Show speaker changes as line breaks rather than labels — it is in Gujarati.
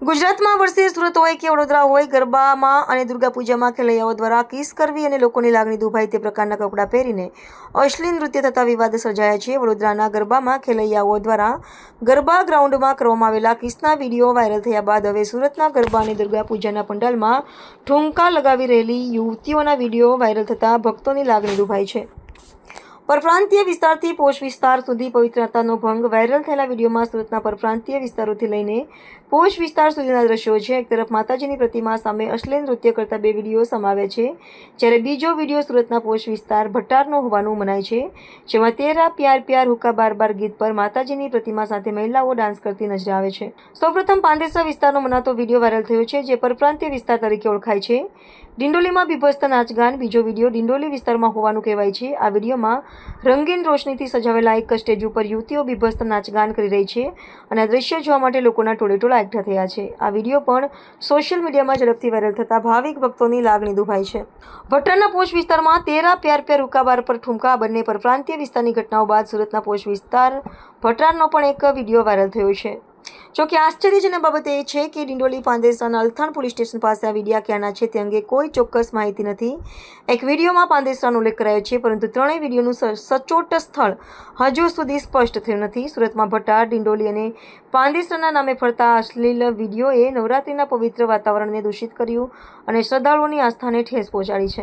ગુજરાતમાં વર્ષે સુરત હોય કે વડોદરા હોય, ગરબામાં અને દુર્ગા પૂજામાં ખેલૈયાઓ દ્વારા કિસ કરવી અને લોકોની લાગણી દુભાય તે પ્રકારના કપડાં પહેરીને અશ્લીલ નૃત્ય થતા વિવાદ સર્જાયા છે. વડોદરાના ગરબામાં ખેલૈયાઓ દ્વારા ગરબા ગ્રાઉન્ડમાં કરવામાં આવેલા કિસના વિડીયો વાયરલ થયા બાદ હવે સુરતના ગરબા અને દુર્ગા પૂજાના પંડાલમાં ઠુમકા લગાવી રહેલી યુવતીઓના વિડીયો વાયરલ થતા ભક્તોની લાગણી દુભાઈ છે. પરપ્રાંતીય વિસ્તારથી પોશ વિસ્તાર સુધી પવિત્રતાનો ભંગ. વાયરલ થયેલા વિડીયોમાં સુરતના પરપ્રાંતીય વિસ્તારોથી લઈને પોશ વિસ્તાર સુધીના દ્રશ્યો છે. એક તરફ માતાજીની પ્રતિમા સામે અશ્લીલ નૃત્ય કરતા બે વિડીયો સમાવ્યા છે, જ્યારે બીજો વિડીયો સુરતના પોશ વિસ્તાર ભટારનો હોવાનું મનાય છે, જેમાં તેરા પ્યાર પ્યાર હુકા બાર બાર ગીત પર માતાજીની પ્રતિમા સાથે મહિલાઓ ડાન્સ કરતી નજરે આવે છે. સૌપ્રથમ પાંદેસરા વિસ્તારનો મનાતો વિડીયો વાયરલ થયો છે, જે પરપ્રાંતીય વિસ્તાર તરીકે ઓળખાય છે. ડિંડોલીમાં બીભત્સ નાચગાન. બીજો વિડીયો ડિંડોલી વિસ્તારમાં હોવાનું કહેવાય છે. આ વિડીયોમાં રંગીન રોશનીથી સજાવેલા એક સ્ટેજ ઉપર યુવતીઓ બીભત્સ નાચગાન કરી રહી છે અને આ દ્રશ્ય જોવા માટે લોકોના ટોળેટોળા એકઠા થયા છે. આ વિડીયો પણ સોશિયલ મીડિયામાં ઝડપથી વાયરલ થતા ભાવિક ભક્તોની લાગણી દુભાઈ છે. ભટ્ટારના પોશ વિસ્તારમાં તેરા પ્યાર પ્યાર હુકા બાર પર ઠુમકા. બંને પરપ્રાંતીય વિસ્તારની ઘટનાઓ બાદ સુરતના પોશ વિસ્તાર ભટ્ટારનો પણ એક વિડીયો વાયરલ થયો છે. જોકે આશ્ચર્યજનક બાબત એ છે કે ડિંડોલી પાંદેસરાના અલથાણ પોલીસ સ્ટેશન પાસે આ વિડીયા ક્યાંના છે તે અંગે કોઈ ચોક્કસ માહિતી નથી. એક વિડીયોમાં પાંદેસરાનો ઉલ્લેખ કરાયો છે, પરંતુ ત્રણેય વિડીયોનું સચોટ સ્થળ હજુ સુધી સ્પષ્ટ થયું નથી. સુરતમાં ભટ્ટાર, ડિંડોલી અને પાંદેસરાના નામે ફરતા અશ્લીલ વિડીયોએ નવરાત્રિના પવિત્ર વાતાવરણને દૂષિત કર્યું અને શ્રદ્ધાળુઓની આસ્થાને ઠેસ પહોંચાડી છે.